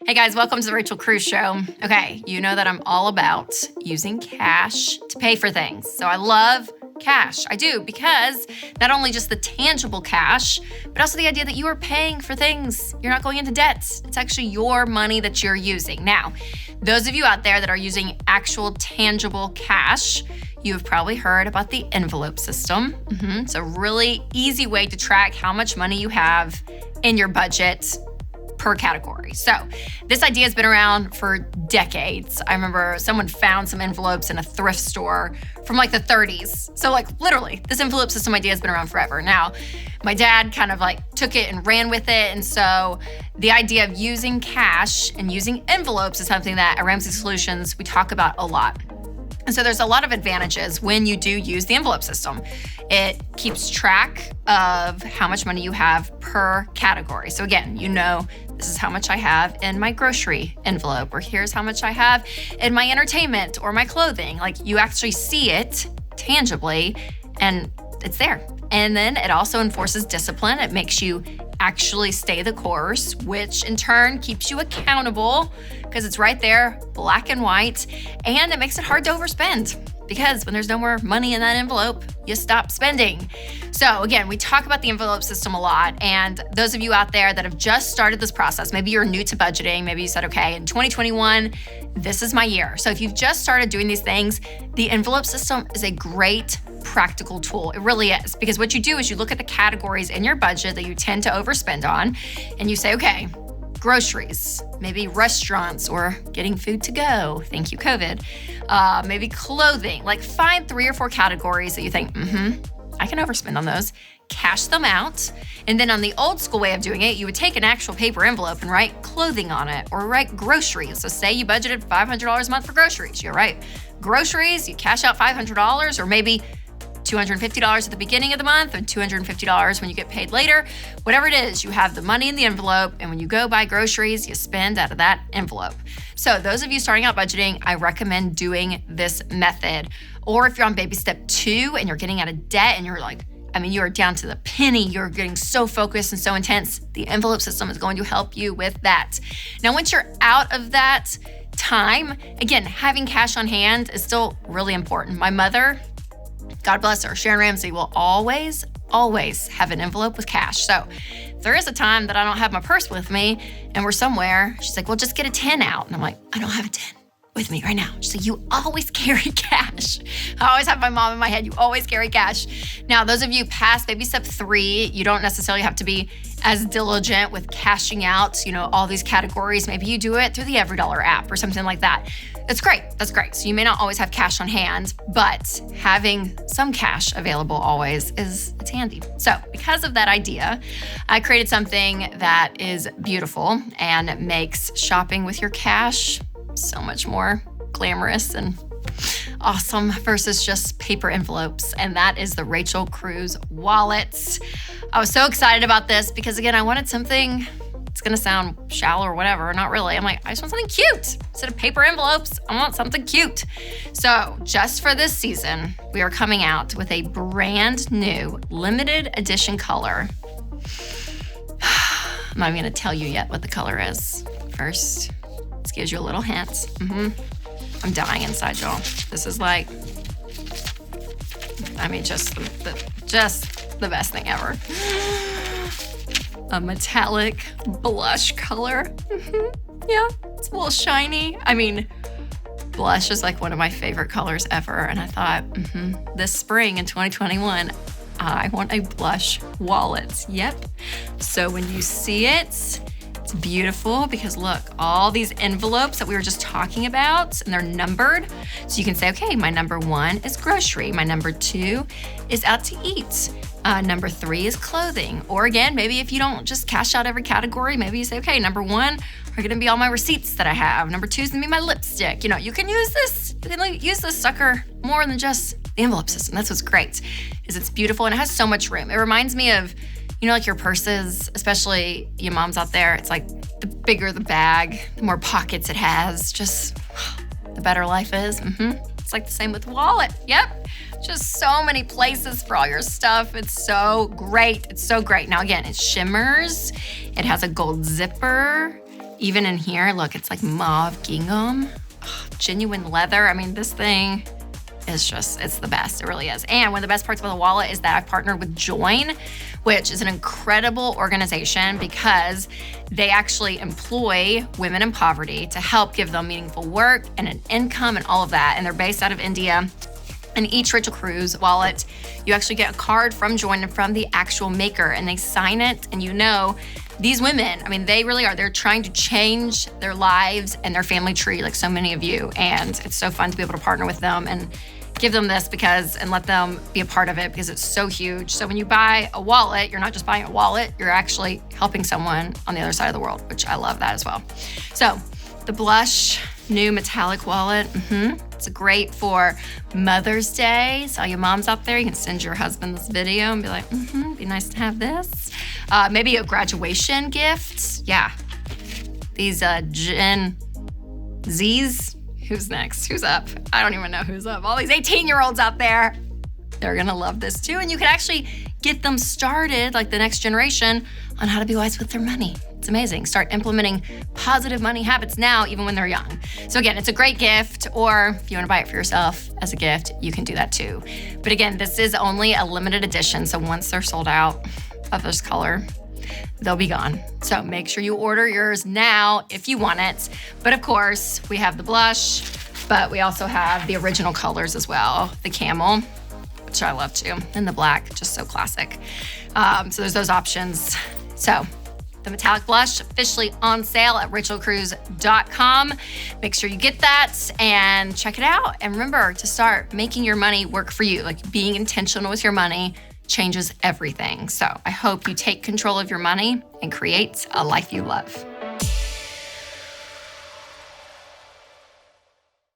Hey guys, welcome to the Rachel Cruze Show. Okay, you know that I'm all about using cash to pay for things. So I love cash. I do, because not only just the tangible cash, but also the idea that you are paying for things. You're not going into debt. It's actually your money that you're using. Now, those of you out there that are using actual tangible cash, you've probably heard about the envelope system. It's a really easy way to track how much money you have in your budget per category. So this idea has been around for decades. I remember someone found some envelopes in a thrift store from like the 30s. So like literally, this envelope system idea has been around forever. Now, my dad kind of like took it and ran with it. And so the idea of using cash and using envelopes is something that at Ramsey Solutions, we talk about a lot. And so there's a lot of advantages when you do use the envelope system. It keeps track of how much money you have per category. So again, you know, this is how much I have in my grocery envelope, or here's how much I have in my entertainment or my clothing. Like you actually see it tangibly and it's there. And then it also enforces discipline. It makes you actually stay the course, which in turn keeps you accountable because it's right there, black and white, and it makes it hard to overspend because when there's no more money in that envelope, you stop spending. So again, we talk about the envelope system a lot, and those of you out there that have just started this process, maybe you're new to budgeting, maybe you said, okay, in 2021, this is my year. So if you've just started doing these things, the envelope system is a great practical tool. It really is, because what you do is you look at the categories in your budget that you tend to overspend on, and you say, okay, groceries, maybe restaurants or getting food to go. Thank you, COVID. Maybe clothing. Like find 3 or 4 categories that you think, I can overspend on those. Cash them out. And then on the old school way of doing it, you would take an actual paper envelope and write clothing on it or write groceries. So say you budgeted $500 a month for groceries. You're right. Groceries, you cash out $500 or maybe $250 at the beginning of the month and $250 when you get paid later. Whatever it is, you have the money in the envelope, and when you go buy groceries, you spend out of that envelope. So those of you starting out budgeting, I recommend doing this method. Or if you're on baby step 2 and you're getting out of debt and you're like, you're down to the penny, you're getting so focused and so intense, the envelope system is going to help you with that. Now, once you're out of that time, again, having cash on hand is still really important. My mother, God bless her, Sharon Ramsey, will always have an envelope with cash. So if there is a time that I don't have my purse with me and we're somewhere, she's like, well, just get a 10 out. And I'm like, I don't have a 10 with me right now. She's like, you always carry cash. I always have my mom in my head, you always carry cash. Now, those of you past baby step 3, you don't necessarily have to be as diligent with cashing out, all these categories. Maybe you do it through the EveryDollar app or something like that. That's great. So you may not always have cash on hand, but having some cash available always it's handy. So because of that idea, I created something that is beautiful and makes shopping with your cash so much more glamorous and awesome versus just paper envelopes. And that is the Rachel Cruze Wallet. I was so excited about this because, again, I wanted something, it's going to sound shallow or whatever, not really. I'm like, I just want something cute. Instead of paper envelopes, I want something cute. So just for this season, we are coming out with a brand new limited edition color. I'm not even going to tell you yet what the color is. First, this gives you a little hint. I'm dying inside, y'all. This is like, just the best thing ever. A metallic blush color. Yeah, it's a little shiny. Blush is like one of my favorite colors ever. And I thought, this spring in 2021, I want a blush wallet. Yep. So when you see it, it's beautiful because look, all these envelopes that we were just talking about, and they're numbered. So you can say, okay, my number 1 is grocery. My number 2 is out to eat. Number 3 is clothing. Or again, maybe if you don't just cash out every category, maybe you say, okay, number 1 are gonna be all my receipts that I have. Number 2 is gonna be my lipstick. You can use this. You can use this sucker more than just the envelope system. That's what's great, is it's beautiful and it has so much room. It reminds me of, like your purses, especially you moms out there, it's like the bigger the bag, the more pockets it has, just the better life is. It's like the same with wallet. Yep. Just so many places for all your stuff. It's so great. Now again, it shimmers. It has a gold zipper. Even in here, look, it's like mauve gingham, genuine leather. I mean, this thing is just, it's the best, it really is. And one of the best parts about the wallet is that I've partnered with Join, which is an incredible organization because they actually employ women in poverty to help give them meaningful work and an income and all of that. And they're based out of India. And each Rachel Cruze wallet, you actually get a card from Join and from the actual maker, and they sign it, and you know, these women, I mean, they really are. They're trying to change their lives and their family tree like so many of you. And it's so fun to be able to partner with them and give them this and let them be a part of it because it's so huge. So when you buy a wallet, you're not just buying a wallet, you're actually helping someone on the other side of the world, which I love that as well. So the Blush new metallic wallet, it's great for Mother's Day. So all you moms out there, you can send your husband this video and be like, be nice to have this. Maybe a graduation gift. Yeah. These Gen Zs. Who's next? Who's up? I don't even know who's up. All these 18-year-olds out there, they're gonna love this too. And you can actually get them started, like the next generation, on how to be wise with their money. It's amazing. Start implementing positive money habits now, even when they're young. So again, it's a great gift, or if you wanna buy it for yourself as a gift, you can do that too. But again, this is only a limited edition. So once they're sold out of this color, they'll be gone. So make sure you order yours now if you want it. But of course, we have the blush, but we also have the original colors as well. The camel, which I love too, and the black, just so classic. So there's those options. So the metallic blush officially on sale at rachelcruze.com. Make sure you get that and check it out. And remember to start making your money work for you, like being intentional with your money changes everything. So I hope you take control of your money and create a life you love.